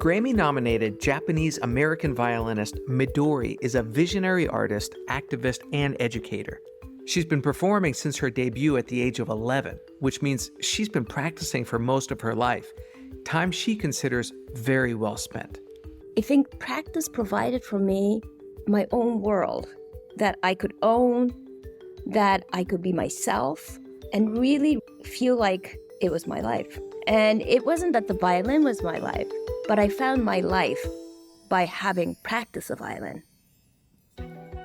Grammy-nominated Japanese-American violinist Midori is a visionary artist, activist, and educator. She's been performing since her debut at the age of 11, which means she's been practicing for most of her life, time she considers very well spent. I think practice provided for me my own world that I could own, that I could be myself, and really feel like it was my life. And it wasn't that the violin was my life, but I found my life by having practice of violin.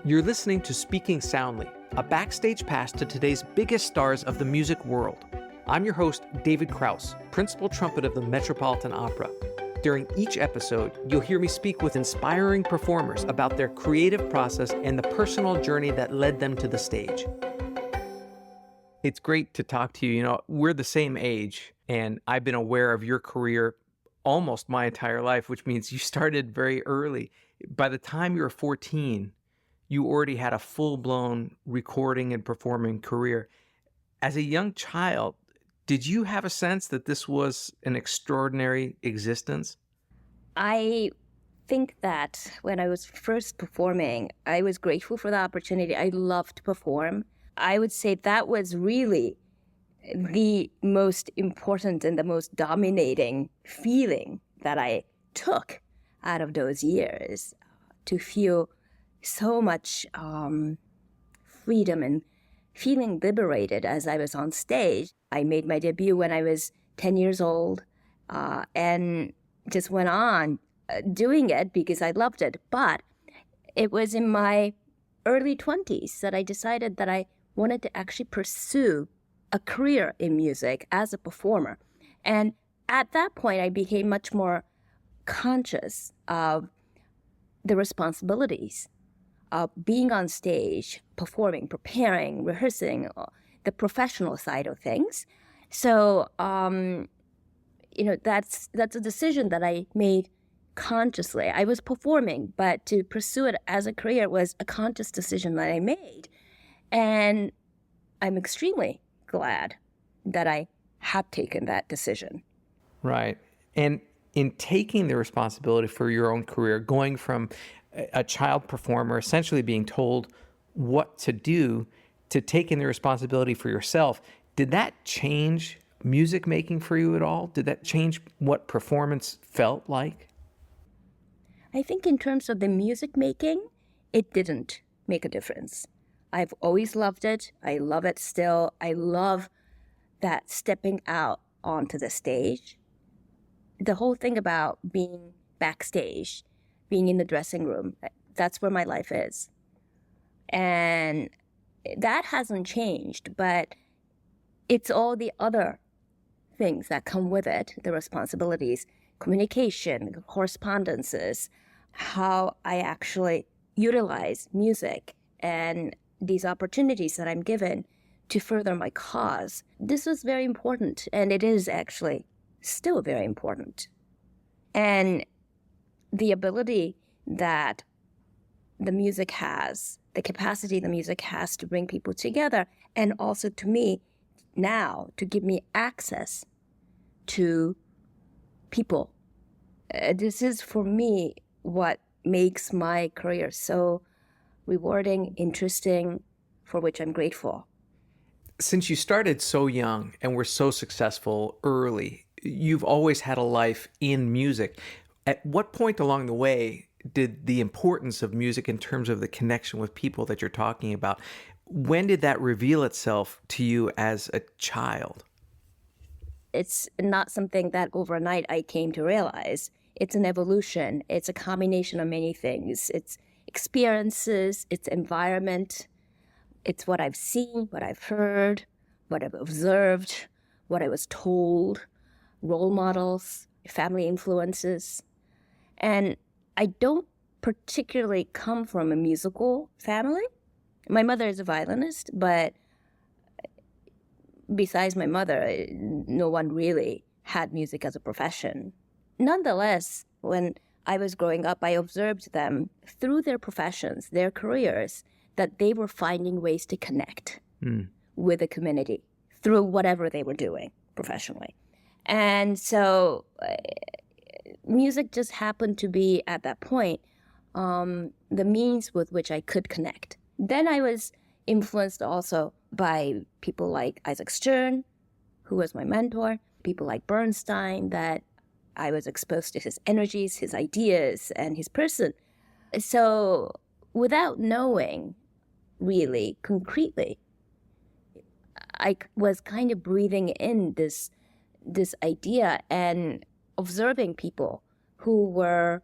You're listening to Speaking Soundly, a backstage pass to today's biggest stars of the music world. I'm your host, David Krauss, principal trumpeter of the Metropolitan Opera. During each episode, you'll hear me speak with inspiring performers about their creative process and the personal journey that led them to the stage. It's great to talk to you. You know, we're the same age, and I've been aware of your career almost my entire life, which means you started very early. By the time you were 14, you already had a full-blown recording and performing career. As a young child, did you have a sense that this was an extraordinary existence? I think that when I was first performing, I was grateful for the opportunity. I loved to perform. I would say that was really the most important and the most dominating feeling that I took out of those years, to feel so much freedom and feeling liberated as I was on stage. I made my debut when I was 10 years old and just went on doing it because I loved it. But it was in my early 20s that I decided that I wanted to actually pursue a career in music as a performer. And at that point, I became much more conscious of the responsibilities of being on stage, performing, preparing, rehearsing, the professional side of things. So, that's a decision that I made consciously. I was performing, but to pursue it as a career was a conscious decision that I made. And I'm extremely glad that I have taken that decision. Right. And in taking the responsibility for your own career, going from a child performer essentially being told what to do to taking the responsibility for yourself, did that change music making for you at all? Did that change what performance felt like? I think in terms of the music making, it didn't make a difference. I've always loved it. I love it still. I love that stepping out onto the stage. The whole thing about being backstage, being in the dressing room, that's where my life is. And that hasn't changed, but it's all the other things that come with it, the responsibilities, communication, correspondences, how I actually utilize music and these opportunities that I'm given to further my cause. This was very important, and it is actually still very important. And the ability that the music has, the capacity the music has to bring people together, and also to me now to give me access to people. This is for me what makes my career so rewarding, interesting, for which I'm grateful. Since you started so young and were so successful early, you've always had a life in music. At what point along the way did the importance of music in terms of the connection with people that you're talking about, when did that reveal itself to you as a child? It's not something that overnight I came to realize. It's an evolution. It's a combination of many things. It's experiences, it's environment, it's what I've seen, what I've heard, what I've observed, what I was told, role models, family influences. And I don't particularly come from a musical family. My mother is a violinist, but besides my mother, no one really had music as a profession. Nonetheless, when I was growing up, I observed them through their professions, their careers, that they were finding ways to connect with the community through whatever they were doing professionally. And so music just happened to be, at that point, the means with which I could connect. Then I was influenced also by people like Isaac Stern, who was my mentor, people like Bernstein, that I was exposed to his energies, his ideas, and his person. So without knowing really concretely, I was kind of breathing in this idea and observing people who were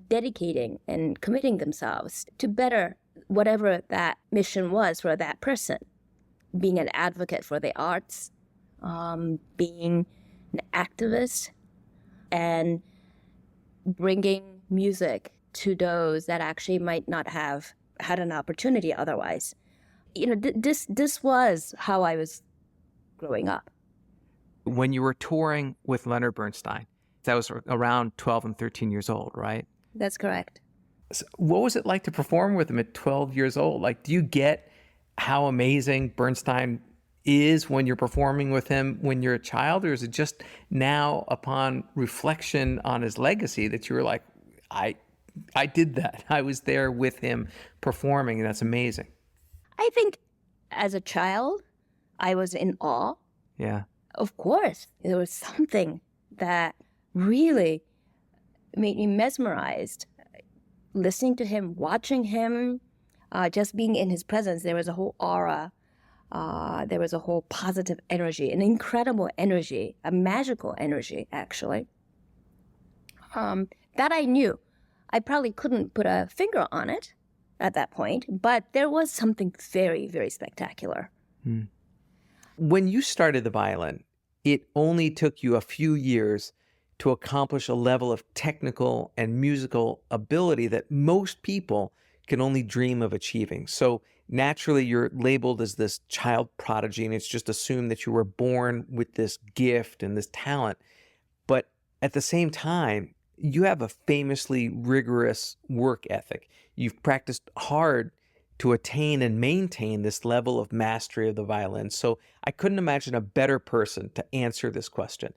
dedicating and committing themselves to better whatever that mission was for that person. Being an advocate for the arts, being an activist, and bringing music to those that actually might not have had an opportunity otherwise. This was how I was growing up. When you were touring with Leonard Bernstein, that was around 12 and 13 years old, right? That's correct. So what was it like to perform with him at 12 years old? Like, do you get how amazing Bernstein is when you're performing with him when you're a child? Or is it just now, upon reflection on his legacy, that you were like, I did that. I was there with him performing, and that's amazing. I think as a child, I was in awe. Yeah. Of course, there was something that really made me mesmerized. Listening to him, watching him, just being in his presence, there was a whole aura. There was a whole positive energy, an incredible energy, a magical energy, actually, that I knew. I probably couldn't put a finger on it at that point, but there was something very, very spectacular. When you started the violin, it only took you a few years to accomplish a level of technical and musical ability that most people can only dream of achieving. So naturally, you're labeled as this child prodigy, and it's just assumed that you were born with this gift and this talent. But at the same time, you have a famously rigorous work ethic. You've practiced hard to attain and maintain this level of mastery of the violin. So I couldn't imagine a better person to answer this question.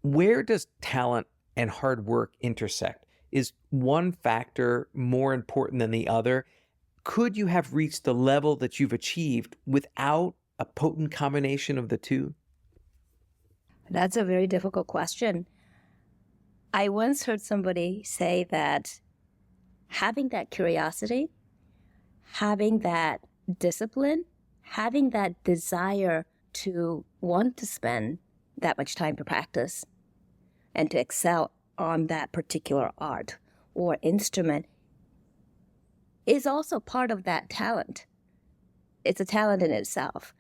Where does talent and hard work intersect? Is one factor more important than the other? Could you have reached the level that you've achieved without a potent combination of the two? That's a very difficult question. I once heard somebody say that having that curiosity, having that discipline, having that desire to want to spend that much time to practice and to excel on that particular art or instrument is also part of that talent. It's a talent in itself.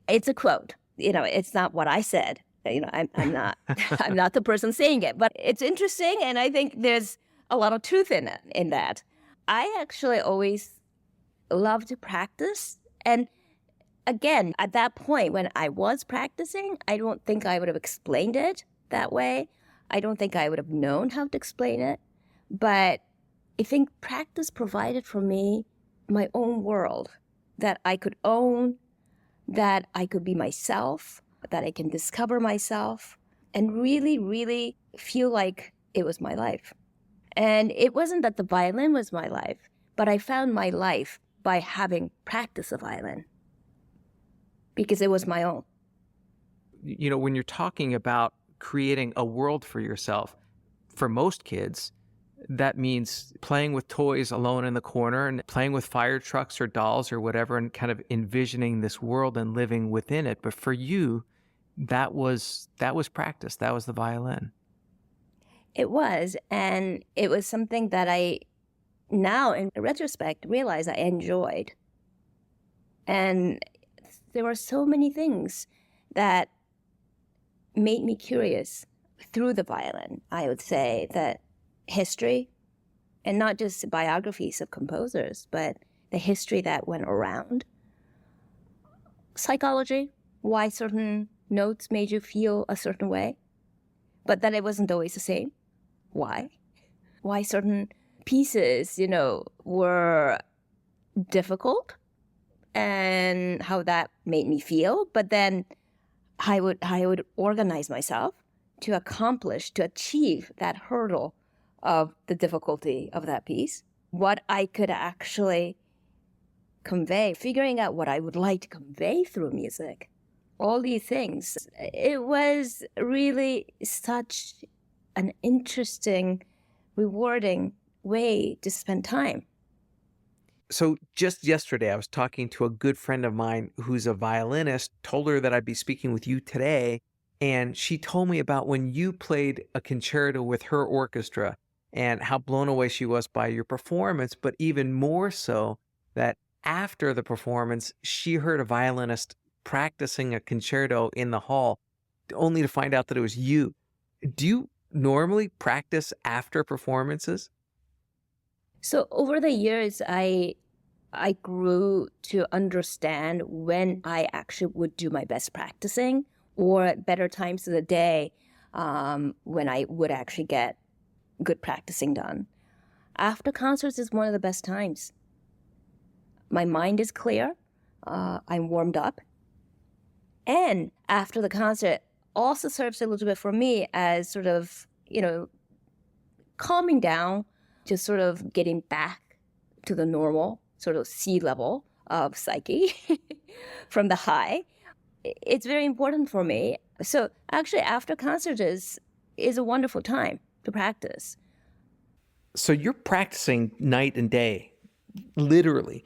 It's a quote. It's not what I said. I'm not I'm not the person saying it, but it's interesting, and I think there's a lot of truth in it, in that. I actually always love to practice, and again, at that point when I was practicing, I don't think I would have explained it that way. I don't think I would have known how to explain it, but I think practice provided for me my own world that I could own, that I could be myself, that I can discover myself and really, really feel like it was my life. And it wasn't that the violin was my life, but I found my life by having practiced the violin because it was my own. When you're talking about creating a world for yourself, for most kids, that means playing with toys alone in the corner and playing with fire trucks or dolls or whatever and kind of envisioning this world and living within it. But for you, that was practice. That was the violin. It was. And it was something that I now, in retrospect, realize I enjoyed. And there were so many things that made me curious through the violin. I would say that history, and not just biographies of composers, but the history that went around. Psychology, why certain notes made you feel a certain way, but that it wasn't always the same. Why? Why certain pieces, were difficult and how that made me feel. But then I would organize myself to accomplish, to achieve that hurdle of the difficulty of that piece, what I could actually convey, figuring out what I would like to convey through music, all these things. It was really such an interesting, rewarding way to spend time. So just yesterday, I was talking to a good friend of mine who's a violinist, told her that I'd be speaking with you today. And she told me about when you played a concerto with her orchestra and how blown away she was by your performance, but even more so that after the performance, she heard a violinist practicing a concerto in the hall, only to find out that it was you. Do you normally practice after performances? So over the years, I grew to understand when I actually would do my best practicing, or at better times of the day when I would actually get good practicing done. After concerts is one of the best times. My mind is clear. I'm warmed up. And after the concert also serves a little bit for me as sort of, calming down, just sort of getting back to the normal sort of sea level of psyche from the high. It's very important for me. So actually after concert is a wonderful time to practice. So you're practicing night and day, literally.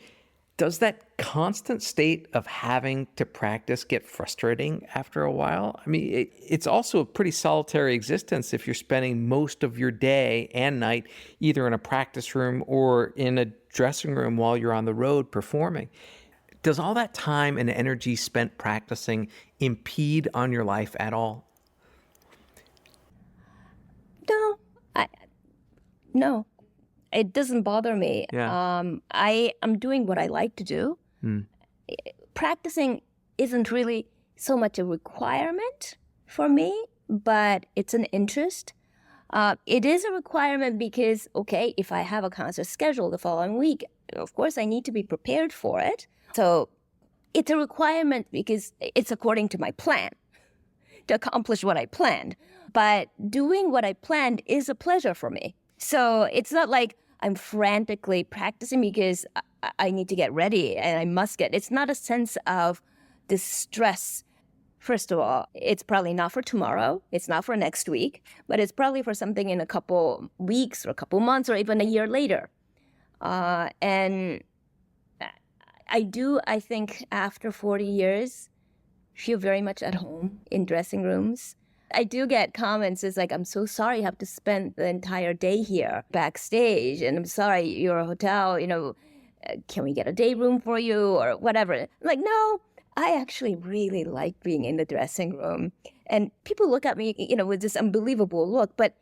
Does that constant state of having to practice get frustrating after a while? I mean, it's also a pretty solitary existence if you're spending most of your day and night either in a practice room or in a dressing room while you're on the road performing. Does all that time and energy spent practicing impede on your life at all? No, it doesn't bother me. Yeah. I am doing what I like to do. Practicing isn't really so much a requirement for me, but it's an interest. It is a requirement because, okay, if I have a concert scheduled the following week, of course I need to be prepared for it. So it's a requirement because it's according to my plan to accomplish what I planned. But doing what I planned is a pleasure for me. So it's not like I'm frantically practicing because I need to get ready and I must get. It's not a sense of distress. First of all, it's probably not for tomorrow. It's not for next week, but it's probably for something in a couple weeks or a couple months or even a year later. And I think after 40 years, feel very much at home in dressing rooms. I do get comments. It's like, I'm so sorry you have to spend the entire day here backstage. And I'm sorry, your hotel, can we get a day room for you or whatever? Like, no, I actually really like being in the dressing room. And people look at me, with this unbelievable look, but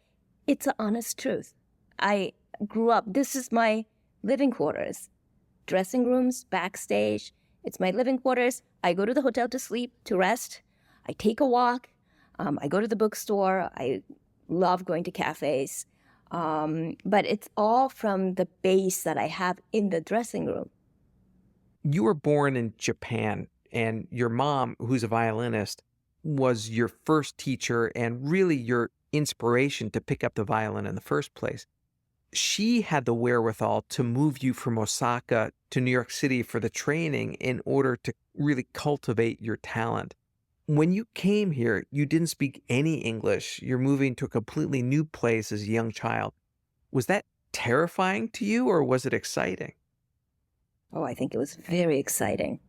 it's an honest truth. I grew up, this is my living quarters. Dressing rooms, backstage, it's my living quarters. I go to the hotel to sleep, to rest. I take a walk. I go to the bookstore. I love going to cafes. But it's all from the base that I have in the dressing room. You were born in Japan, and your mom, who's a violinist, was your first teacher and really your inspiration to pick up the violin in the first place. She had the wherewithal to move you from Osaka to New York City for the training in order to really cultivate your talent. When you came here, you didn't speak any English. You're moving to a completely new place as a young child. Was that terrifying to you or was it exciting? Oh, I think it was very exciting.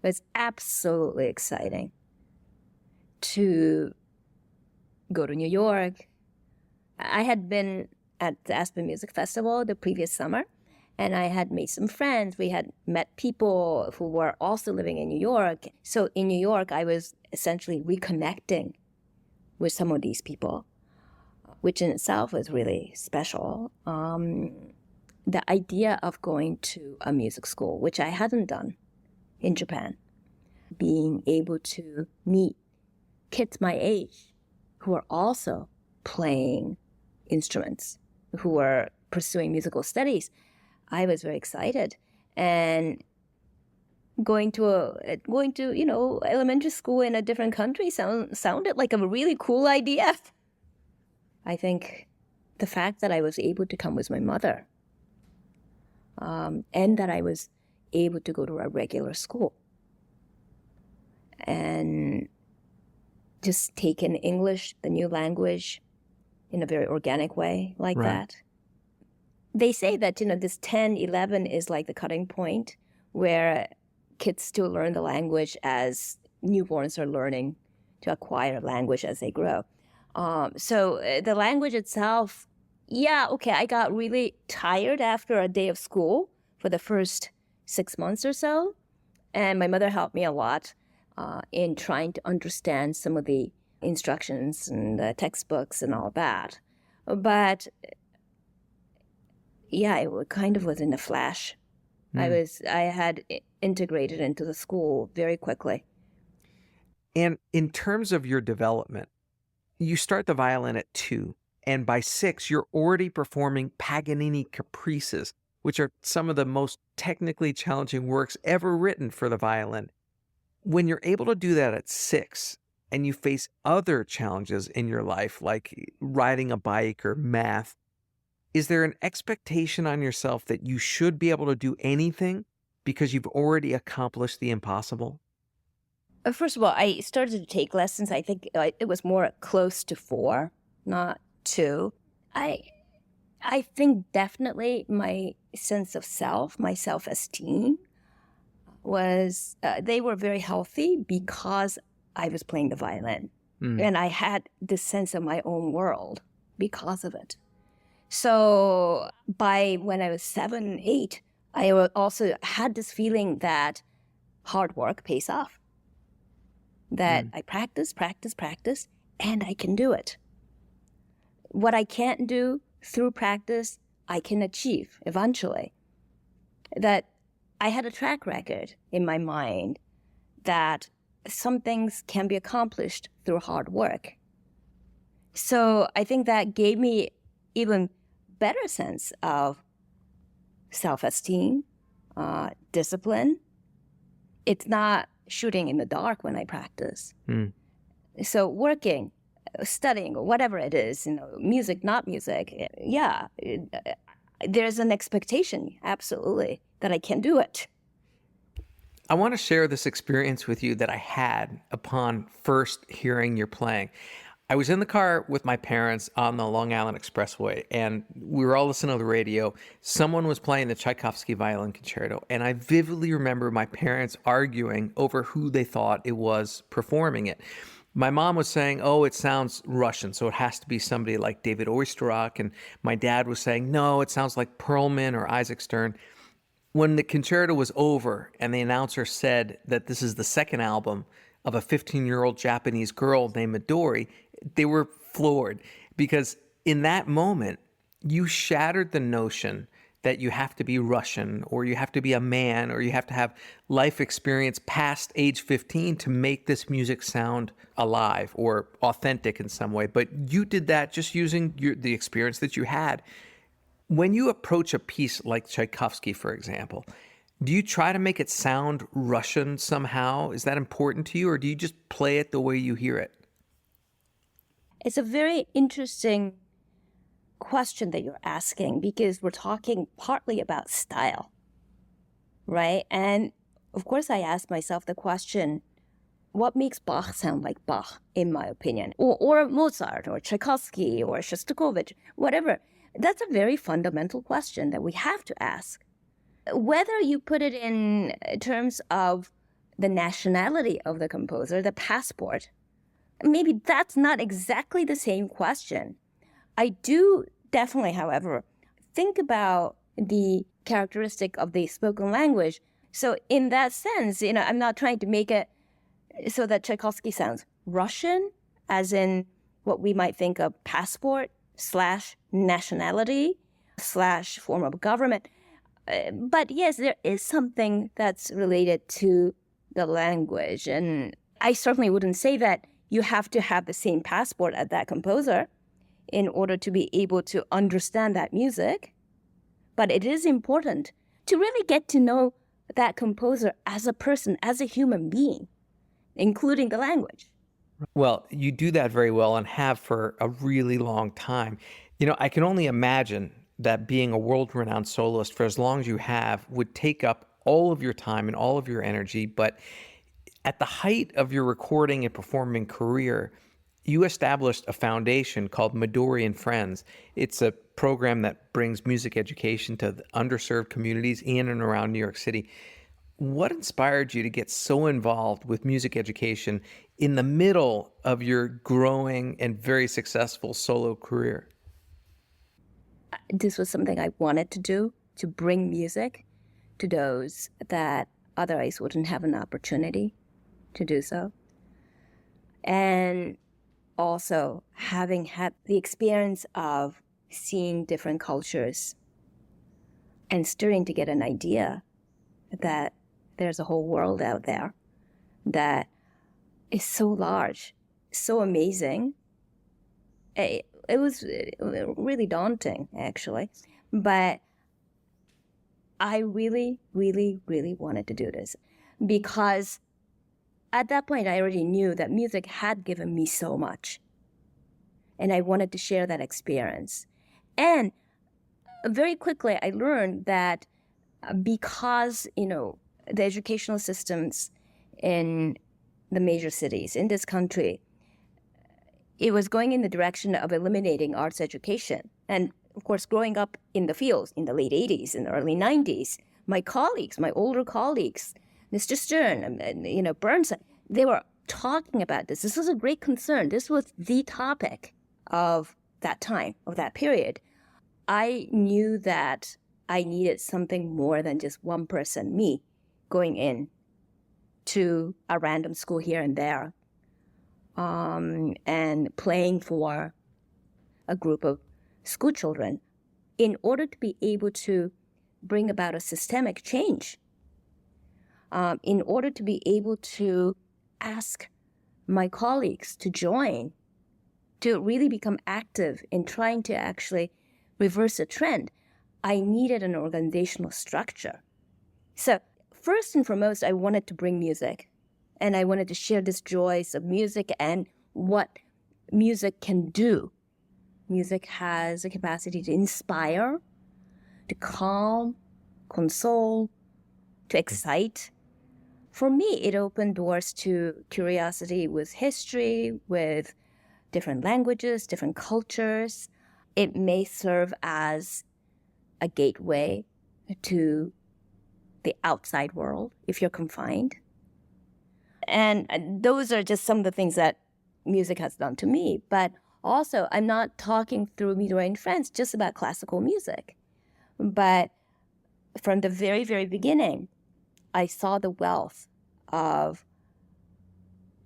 It was absolutely exciting to go to New York. I had been at the Aspen Music Festival the previous summer, and I had made some friends. We had met people who were also living in New York. So in New York, I was essentially reconnecting with some of these people, which in itself was really special. The idea of going to a music school, which I hadn't done in Japan, being able to meet kids my age who are also playing instruments, who were pursuing musical studies, I was very excited. And going to elementary school in a different country sounded like a really cool idea. I think the fact that I was able to come with my mother, and that I was able to go to a regular school and just take in English, the new language, in a very organic way like that. They say that, this 10, 11 is like the cutting point where kids still learn the language as newborns are learning to acquire language as they grow. So the language itself, I got really tired after a day of school for the first 6 months or so. And my mother helped me a lot in trying to understand some of the instructions and the textbooks and all that. But it kind of was in a flash. I had integrated into the school very quickly. And in terms of your development, you start the violin at 2, and by 6, you're already performing Paganini caprices, which are some of the most technically challenging works ever written for the violin. When you're able to do that at 6, and you face other challenges in your life, like riding a bike or math, is there an expectation on yourself that you should be able to do anything because you've already accomplished the impossible? First of all, I started to take lessons. I think it was more close to 4, not 2. I think definitely my sense of self, my self-esteem was, they were very healthy because I was playing the violin. And I had this sense of my own world because of it. So by when I was 7, 8, I also had this feeling that hard work pays off. That I practice, and I can do it. What I can't do through practice, I can achieve eventually. That I had a track record in my mind that some things can be accomplished through hard work. So I think that gave me even better sense of self-esteem, discipline. It's not shooting in the dark when I practice. So working, studying, or whatever it is, music, not music, there's an expectation, absolutely, that I can do it. I want to share this experience with you that I had upon first hearing your playing. I was in the car with my parents on the Long Island Expressway, and we were all listening to the radio. Someone was playing the Tchaikovsky Violin Concerto, and I vividly remember my parents arguing over who they thought it was performing it. My mom was saying, oh, it sounds Russian, so it has to be somebody like David Oistrakh, and my dad was saying, no, it sounds like Perlman or Isaac Stern. When the concerto was over and the announcer said that this is the second album of a 15-year-old Japanese girl named Midori, they were floored because in that moment, you shattered the notion that you have to be Russian or you have to be a man or you have to have life experience past age 15 to make this music sound alive or authentic in some way. But you did that just using the experience that you had. When you approach a piece like Tchaikovsky, for example, do you try to make it sound Russian somehow? Is that important to you, or do you just play it the way you hear it? It's a very interesting question that you're asking because we're talking partly about style, right? And of course, I ask myself the question, what makes Bach sound like Bach, in my opinion? Or Mozart, or Tchaikovsky, or Shostakovich, whatever. That's a very fundamental question that we have to ask. Whether you put it in terms of the nationality of the composer, the passport, maybe that's not exactly the same question. I do definitely, however, think about the characteristic of the spoken language. So in that sense, I'm not trying to make it so that Tchaikovsky sounds Russian, as in what we might think of passport / nationality / form of government. But yes, there is something that's related to the language. And I certainly wouldn't say that you have to have the same passport as that composer in order to be able to understand that music. But it is important to really get to know that composer as a person, as a human being, including the language. Well, you do that very well and have for a really long time. I can only imagine that being a world-renowned soloist for as long as you have would take up all of your time and all of your energy. But at the height of your recording and performing career, you established a foundation called Midori and Friends. It's a program that brings music education to the underserved communities in and around New York City. What inspired you to get so involved with music education in the middle of your growing and very successful solo career? This was something I wanted to do, to bring music to those that otherwise wouldn't have an opportunity to do so. And also having had the experience of seeing different cultures and starting to get an idea that there's a whole world out there that is so large, so amazing. It was really daunting, actually. But I really, really, really wanted to do this because at that point, I already knew that music had given me so much. And I wanted to share that experience. And very quickly, I learned that because, the educational systems in the major cities in this country, it was going in the direction of eliminating arts education. And of course, growing up in the fields in the late 80s and the early 90s, my older colleagues, Mr. Stern, Bernstein, they were talking about this. This was a great concern. This was the topic of that time, of that period. I knew that I needed something more than just one person, me, going in to a random school here and there and playing for a group of school children in order to be able to bring about a systemic change. In order to be able to ask my colleagues to join, to really become active in trying to actually reverse a trend, I needed an organizational structure. So first and foremost, I wanted to bring music, and I wanted to share this joys of music and what music can do. Music has a capacity to inspire, to calm, console, to excite. For me, it opened doors to curiosity with history, with different languages, different cultures. It may serve as a gateway to the outside world if you're confined. And those are just some of the things that music has done to me. But also, I'm not talking through Midori and Friends just about classical music. But from the very, very beginning, I saw the wealth of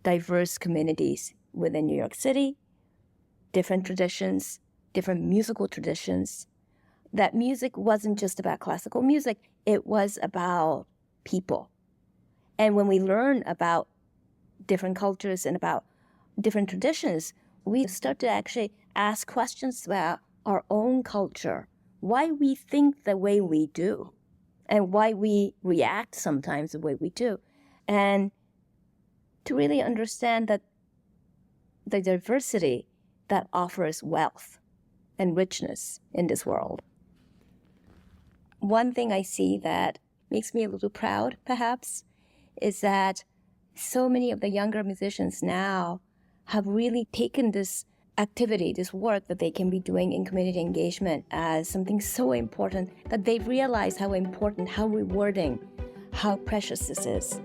diverse communities within New York City, different traditions, different musical traditions. That music wasn't just about classical music, it was about people. And when we learn about different cultures and about different traditions, we start to actually ask questions about our own culture, why we think the way we do, and why we react sometimes the way we do. And to really understand that the diversity that offers wealth and richness in this world. One thing I see that makes me a little proud, perhaps, is that so many of the younger musicians now have really taken this activity, this work that they can be doing in community engagement as something so important that they've realized how important, how rewarding, how precious this is.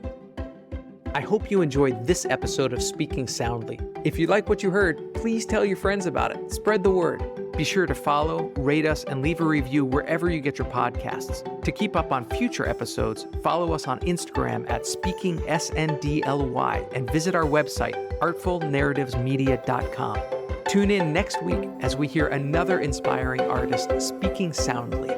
I hope you enjoyed this episode of Speaking Soundly. If you like what you heard, please tell your friends about it. Spread the word. Be sure to follow, rate us, and leave a review wherever you get your podcasts. To keep up on future episodes, follow us on Instagram at SpeakingSNDLY and visit our website, artfulnarrativesmedia.com. Tune in next week as we hear another inspiring artist speaking soundly.